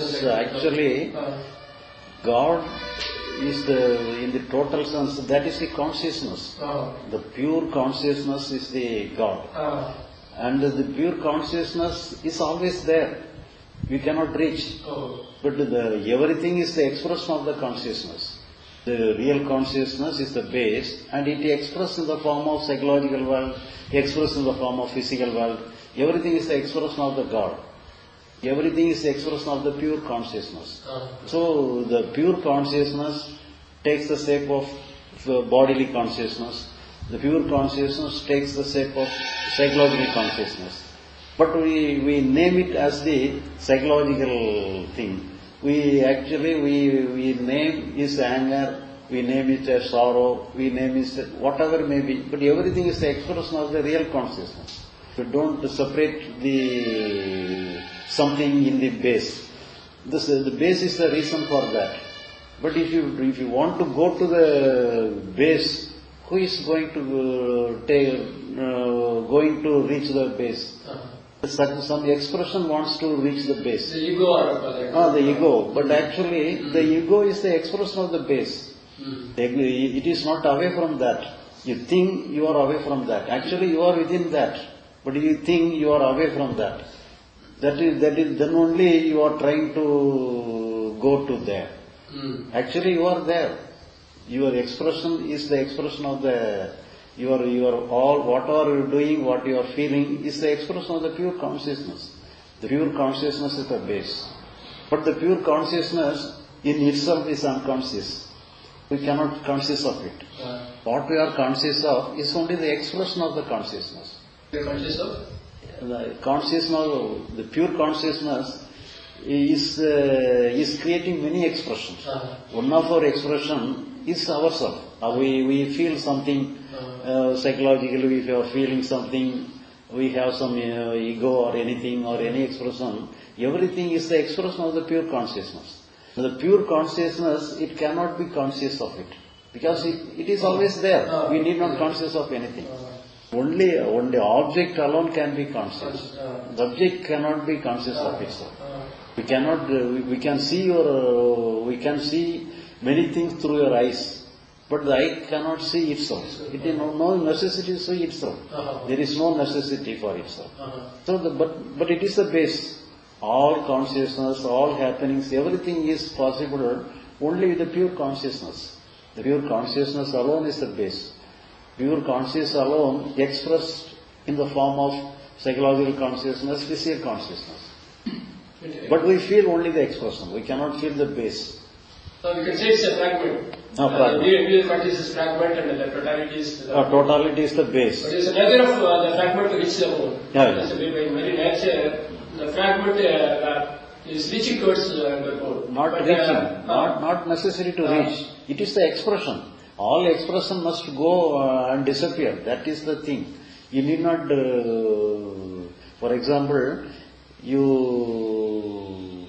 So actually, God is in the total sense, that is the consciousness. The pure consciousness is the God. And the pure consciousness is always there. We cannot reach. But everything is the expression of the consciousness. The real consciousness is the base, and it expresses in the form of psychological world, expressed in the form of physical world. Everything is the expression of the God. Everything is the expression of the pure consciousness. So the pure consciousness takes the shape of bodily consciousness. The pure consciousness takes the shape of psychological consciousness. But we name it as the psychological thing. We name is anger, we name it as sorrow, we name it whatever may be, but everything is the expression of the real consciousness. You don't separate the something in the base. The base is the reason for that. But if you want to go to the base, who is going to reach the base? Some expression wants to reach the base. The ego the ego. But actually, the ego is the expression of the base. It is not away from that. You think you are away from that. Actually, you are within that. But you think you are away from that. That is then only you are trying to go to there. Actually, you are there. Your expression is the expression of the your all, whatever you are doing, what you are feeling is the expression of the pure consciousness. The pure consciousness is the base. But the pure consciousness in itself is unconscious. We cannot conscious of it. What we are conscious of is only the expression of the consciousness. You are conscious of? The consciousness, the pure consciousness is creating many expressions. One of our expression is ourselves. We feel something psychologically, if you are feeling something, we have some ego or anything or any expression. Everything is the expression of the pure consciousness. The pure consciousness, it cannot be conscious of it. Because it is always there. We need not conscious of anything. Only object alone can be conscious. The object cannot be conscious of itself. We can see many things through your eyes, but the eye cannot see itself. It is no necessity to see itself. There is no necessity for itself. So, but it is the base. All consciousness, all happenings, everything is possible only with the pure consciousness. The pure consciousness alone is the base. Pure consciousness alone expressed in the form of psychological consciousness, physical consciousness. But we feel only the expression. We cannot feel the base. So we can say it's a fragment. Fragment. The real consciousness is fragment and the totality is the totality is the base. But it's a nature of the fragment to reach the whole. Yeah. That's by very nature, the fragment is reaching towards the goal. Not necessary to reach. It is the expression. All expression must go and disappear. That is the thing. You need not, for example, you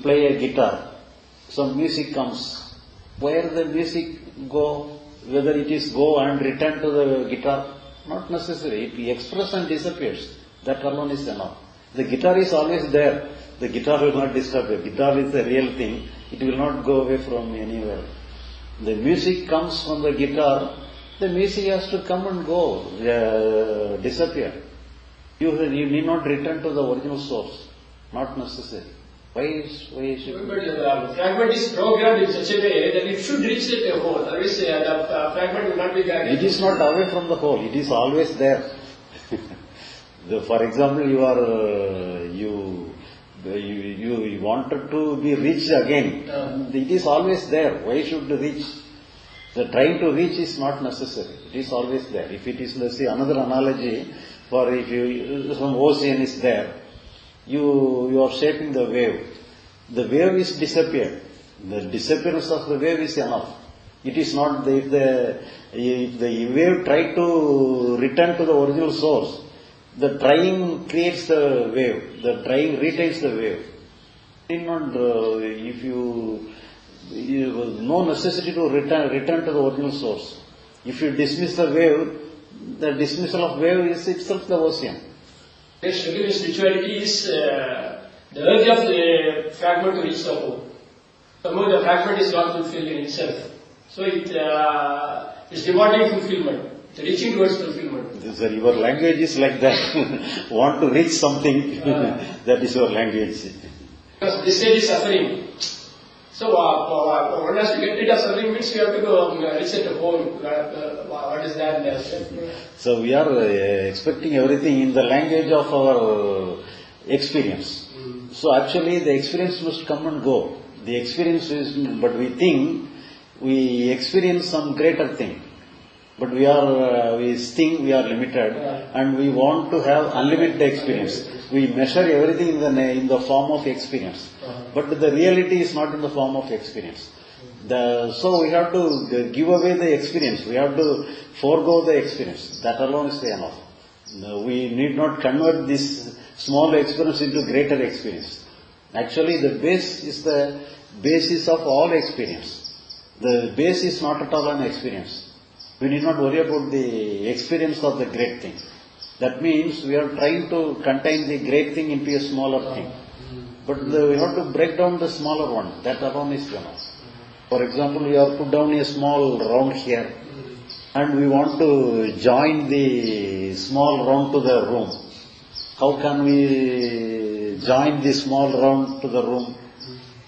play a guitar. Some music comes. Where the music go? Whether it is go and return to the guitar? Not necessary. It expresses and disappears. That alone is enough. The guitar is always there. The guitar will not disappear. Guitar is the real thing. It will not go away from anywhere. The music comes from the guitar. The music has to come and go, disappear. You need not return to the original source. Not necessary. Why should? But the fragment is programmed in such a way that it should reach the whole. Otherwise, the fragment will not be there. It is not away from the whole. It is always there. For example, you wanted to be reached again. It is always there. Why should reach? The trying to reach is not necessary. It is always there. If it is, let's say, another analogy, for if some ocean is there, you are shaping the wave. The wave is disappeared. The disappearance of the wave is enough. It is not if the wave try to return to the original source. The trying creates the wave. The trying retains the wave. If no necessity to return to the original source. If you dismiss the wave, the dismissal of wave is itself the ocean. Spirituality is the urge of the fragment to reach the whole. Somehow the fragment is not fulfilled in itself. So it's demanding fulfillment. It's reaching towards fulfillment. Sir, your language is like that. Want to reach something, that is your language. Because this stage is suffering. So one has to get rid of suffering means we have to go reach the whole. What is that? So we are expecting everything in the language of our experience. So actually the experience must come and go. The experience is, but we think we experience some greater thing. But we think we are limited, and we want to have unlimited experience. We measure everything in the form of experience. But the reality is not in the form of experience. So we have to give away the experience. We have to forego the experience. That alone is enough. We need not convert this small experience into greater experience. Actually, the base is the basis of all experience. The base is not at all an experience. We need not worry about the experience of the great thing. That means we are trying to contain the great thing into a smaller thing. But we have to break down the smaller one. That alone is enough. For example, we have put down a small round here, and we want to join the small round to the room. How can we join the small round to the room?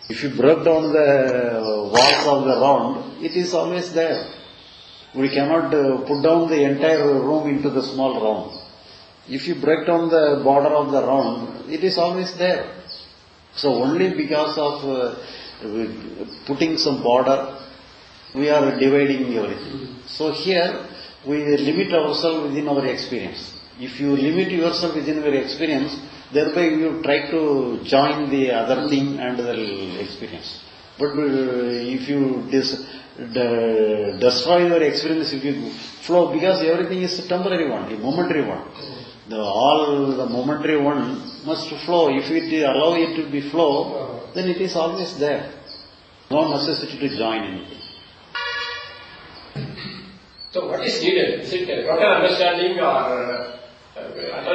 If you break down the walls of the round, it is always there. We cannot put down the entire room into the small round. If you break down the border of the round, it is always there. So only because of putting some border, we are dividing everything. So here, we limit ourselves within our experience. If you limit yourself within your experience, thereby you try to join the other thing and the experience. But if you destroy your experience, if you flow, because everything is a temporary one, a momentary one. All the momentary one must flow. If it allow it to be flow, then it is always there. No necessity to join anything. So what is needed? Is it a total understanding or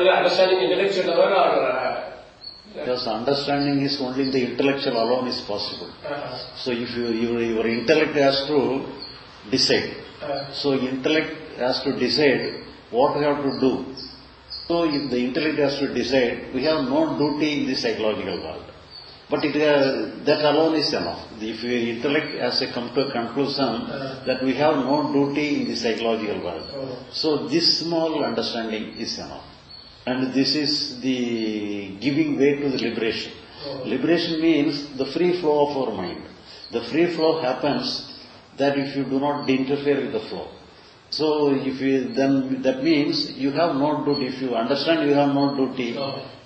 understanding intellectual level or? Because understanding is only in the intellectual alone is possible. So if your intellect has to decide. So intellect has to decide what we have to do. So if the intellect has to decide, we have no duty in the psychological world. But that alone is enough. If your intellect has to come to a conclusion that we have no duty in the psychological world. So this small understanding is enough. And this is the giving way to the liberation. Liberation means the free flow of our mind. The free flow happens that if you do not interfere with the flow. So then that means you have no duty. If you understand you have no duty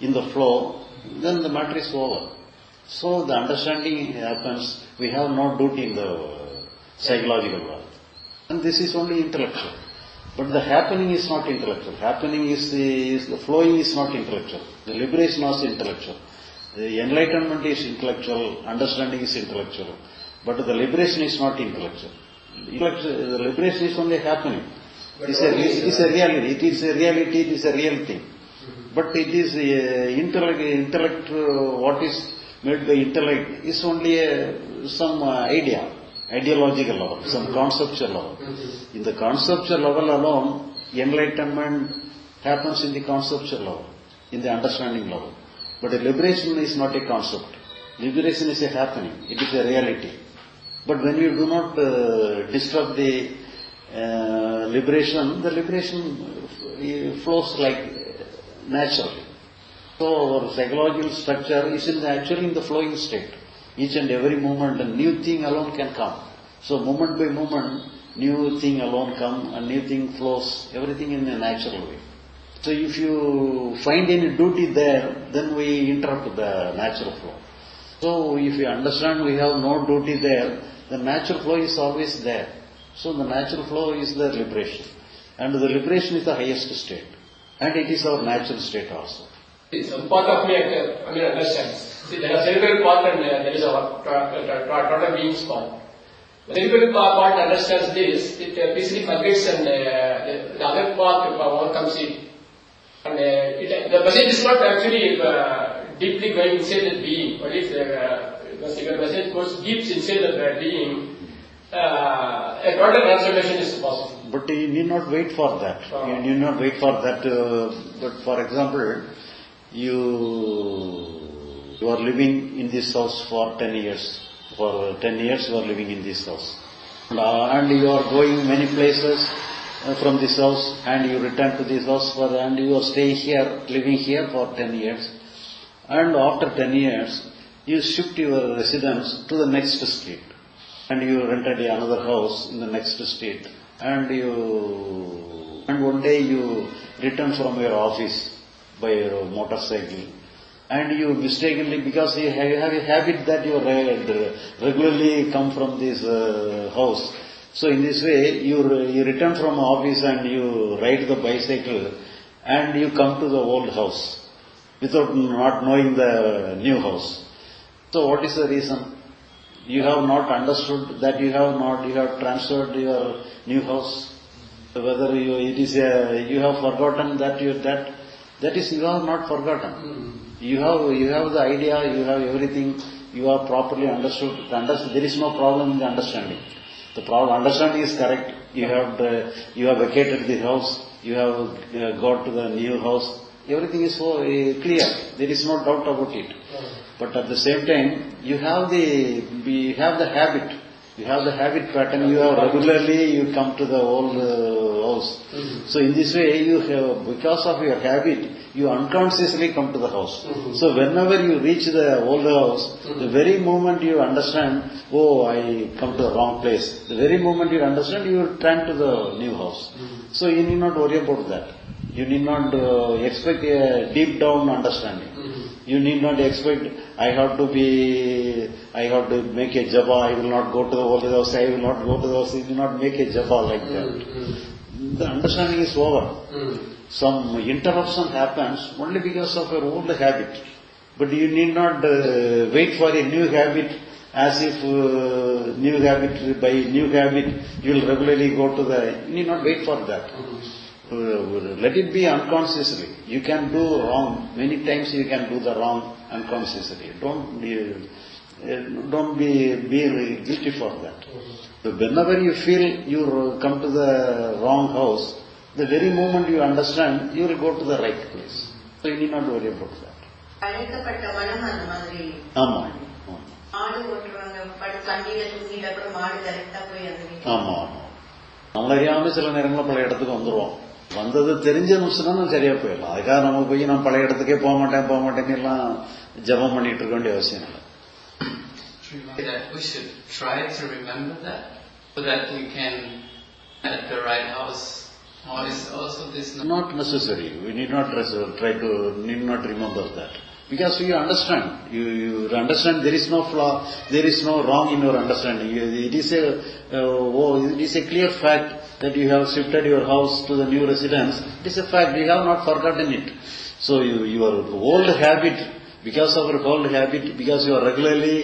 in the flow, then the matter is over. So the understanding happens, we have no duty in the psychological world. And this is only intellectual. But the happening is not intellectual. Happening is the flowing is not intellectual. The liberation is intellectual. The enlightenment is intellectual. Understanding is intellectual. But the liberation is not intellectual. The liberation is only happening. It is a reality. It is a reality. It is a real thing. But it is intellect. What is made by intellect is only some idea. Ideological level, some conceptual level. In the conceptual level alone, enlightenment happens in the conceptual level, in the understanding level. But the liberation is not a concept. Liberation is a happening. It is a reality. But when you do not disturb the liberation, the liberation flows like naturally. So our psychological structure is actually in the flowing state. Each and every moment, a new thing alone can come. So moment by moment, new thing alone come, a new thing flows, everything in a natural way. So if you find any duty there, then we interrupt the natural flow. So if you understand we have no duty there, the natural flow is always there. So the natural flow is the liberation. And the liberation is the highest state. And it is our natural state also. Some part of me understands. See, there is a cerebral part and there is a total being's part. The cerebral part understands this, it basically forgets and the other part comes in. And the message is not actually deeply going inside the being. What is because your message goes deep inside the being, a total transformation is possible. But you need not wait for that. You need not wait for that. But for example, you are living in this house for 10 years. For 10 years you are living in this house. And you are going many places from this house, and you return to this house and you are staying here, living here for 10 years. And after 10 years, you shift your residence to the next street. And you rented another house in the next street. And one day you return from your office by your motorcycle. And you mistakenly, because you have a habit that you regularly come from this house. So in this way, you return from office and you ride the bicycle and you come to the old house without not knowing the new house. So what is the reason? You have not understood that you have transferred your new house. Whether you have forgotten that you have not forgotten. You have the idea, you have everything, you have properly understood. There is no problem in the understanding. The understanding is correct. You have vacated the house, you have got to the new house. Everything is so clear. There is no doubt about it. But at the same time, you have the habit. You have the habit pattern. You have regularly you come to the old house. So in this way, because of your habit, you unconsciously come to the house. So whenever you reach the old house, the very moment you understand, oh, I come to the wrong place. The very moment you understand, you will turn to the new house. So you need not worry about that. You need not expect a deep down understanding. You need not expect, I have to make a japa, I will not go to the old house, I will not go to the house, you will not make a japa like that. The understanding is over. Some interruption happens only because of your old habit. But you need not wait for a new habit as if by new habit you will regularly go to you need not wait for that. Let it be unconsciously. You can do wrong. Many times you can do the wrong unconsciously. Don't be guilty for that. So whenever you feel you come to the wrong house, the very moment you understand, you will go to the right place. So you need not worry about that. நம்மளறியாம சில நேரங்களில் பழைய இடத்துக்கு வந்துடுவோம். வந்தது தெரிஞ்ச நிமிஷம்னா நம்ம சரியா போயிடலாம். அதுக்காக நம்ம போய் நான் பழைய இடத்துக்கே போக மாட்டேன்னு எல்லாம் ஜபம் பண்ணிட்டு இருக்க வேண்டிய அவசியம் இல்லை. We should try to remember that so that we can at the right house. Or is also this not necessary? We need not remember that. Because you understand, you understand there is no flaw, there is no wrong in your understanding. It is a clear fact that you have shifted your house to the new residence. It is a fact, you have not forgotten it. So your old habit, because of your old habit, because you are regularly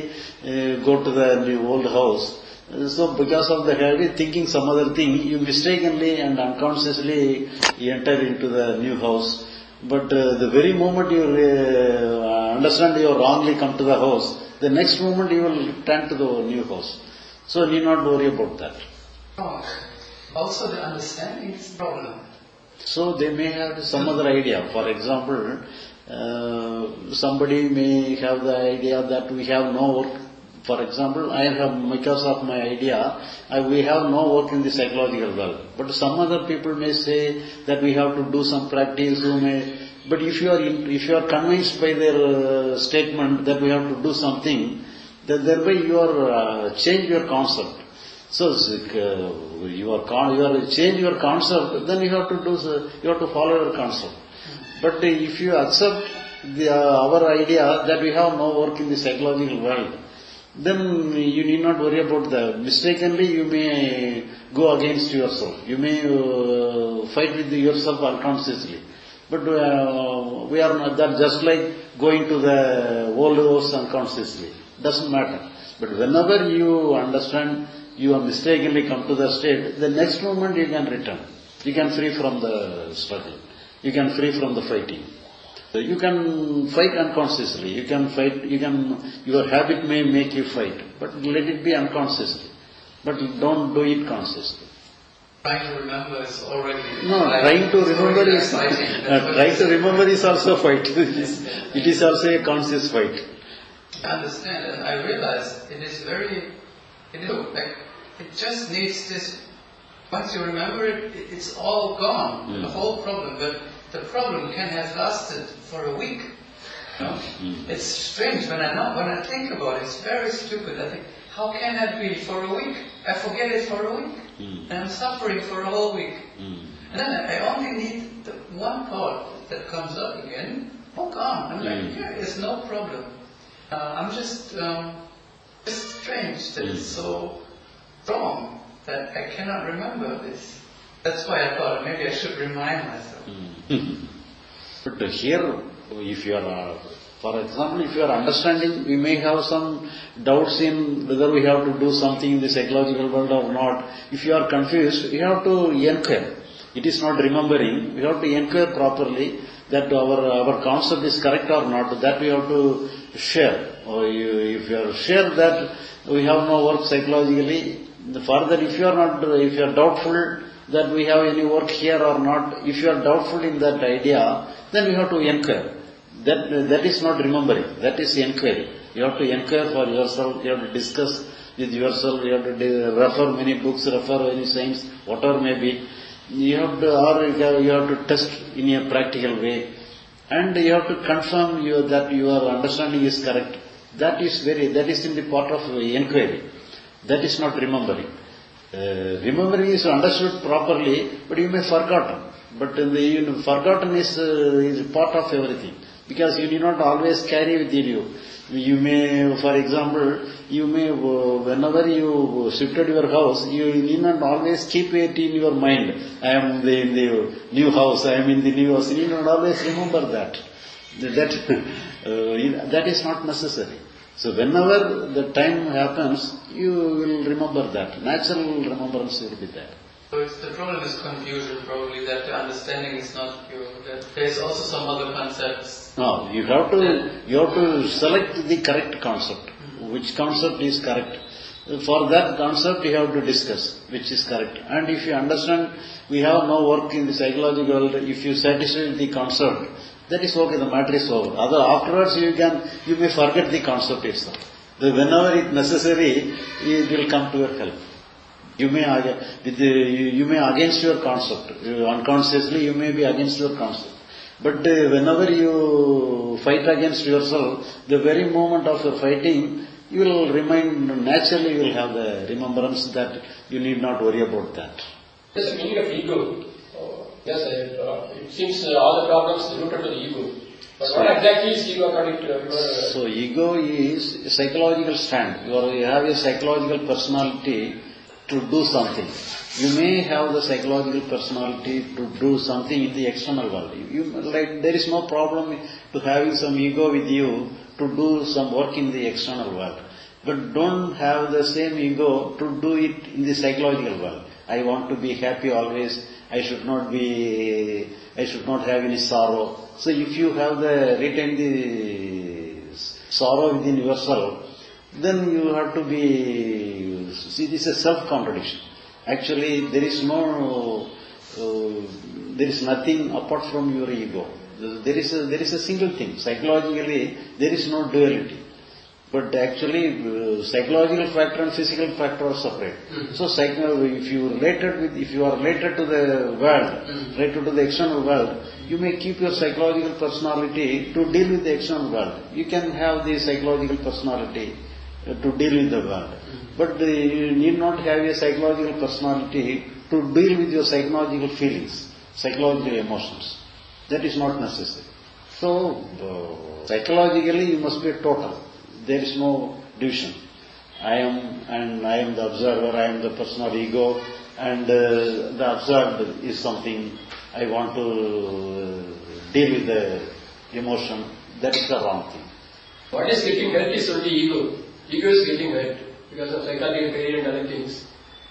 go to the new old house, so because of the habit, thinking some other thing, you mistakenly and unconsciously enter into the new house. But the very moment you understand you wrongly come to the house, the next moment you will turn to the new house. So you need not worry about that. Also the understanding is the problem. So they may have some other idea. For example, somebody may have the idea that we have no work. For example, because of my idea, we have no work in the psychological world. But some other people may say that we have to do some practice. But if you are convinced by their statement that we have to do something, then thereby you are change your concept. So you are change your concept, then you have to follow your concept. But if you accept our idea that we have no work in the psychological world, then you need not worry about that. Mistakenly you may go against yourself. You may fight with yourself unconsciously. But we are not that, just like going to the old house unconsciously. Doesn't matter. But whenever you understand you have mistakenly come to the state, the next moment you can return. You can free from the struggle. You can free from the fighting. So you can fight unconsciously. You can fight. Your habit may make you fight, but let it be unconsciously. But don't do it consciously. Trying to remember is already... Trying to remember is... trying to remember is also fight. It is also a conscious fight. I understand, and I realize it is very... it just needs this... Once you remember it, it's all gone, the whole problem. But the problem can have lasted for a week. You know? It's strange when I think about it. It's very stupid. I think, how can that be for a week? I forget it for a week, and I'm suffering for a whole week. And then I only need the one thought that comes up again. Oh, gone. I'm like, yeah, it's no problem. I'm just strange that it's so strong that I cannot remember this. That's why I thought maybe I should remind myself. But here, if you are, for example, if you are understanding, we may have some doubts in whether we have to do something in the psychological world or not. If you are confused, you have to inquire. It is not remembering. We have to inquire properly that our concept is correct or not. That we have to share. Or if you are sure that we have no work psychologically, further if you are doubtful that we have any work here or not, if you are doubtful in that idea, then we have to inquire. That is not remembering, that is inquiry. You have to inquire for yourself, you have to discuss with yourself, you have to refer many books, refer any science, whatever may be. You have to test in a practical way, and you have to confirm that your understanding is correct. That is in the part of inquiry. That is not remembering. Remembering is understood properly, but you may forgotten. But forgotten is part of everything, because you need not always carry with you. You may, for example, whenever you shifted your house, you need not always keep it in your mind. I am in the new house, I am in the new house. You need not always remember that. That is not necessary. So whenever the time happens, you will remember that. Natural remembrance will be there. So the problem is confusion, probably, that the understanding is not pure. That there's also some other concepts. No, you have to select the correct concept. Which concept is correct? For that concept you have to discuss which is correct. And if you understand we have no work in the psychological world, if you satisfy the concept, that is okay, the matter is over. Afterwards you may forget the concept itself. Whenever it necessary, it will come to your help. You may against your concept. Unconsciously you may be against your concept. But whenever you fight against yourself, the very moment of your fighting, you will remind, naturally you will have the remembrance that you need not worry about that. Just the meaning of ego. Yes, it seems all the problems are rooted to the ego. But what exactly is ego according to your... So ego is a psychological stand. You have a psychological personality to do something. You may have the psychological personality to do something in the external world. There is no problem to having some ego with you to do some work in the external world. But don't have the same ego to do it in the psychological world. I want to be happy always. I should not have any sorrow. So if you have retain the sorrow within yourself, then you have to be, see, this is a self-contradiction. Actually, there is nothing apart from your ego. There is a single thing. Psychologically, there is no duality. But actually, psychological factor and physical factor are separate. So, if you are related to the world, related to the external world, you may keep your psychological personality to deal with the external world. You can have the psychological personality to deal with the world. But you need not have a psychological personality to deal with your psychological feelings, psychological emotions. That is not necessary. So, psychologically you must be total. There is no division. I am the observer, I am the personal ego, and the observed is something I want to deal with the emotion. That is the wrong thing. What is getting hurt is only ego. Ego is getting hurt because of psychological failure and other things.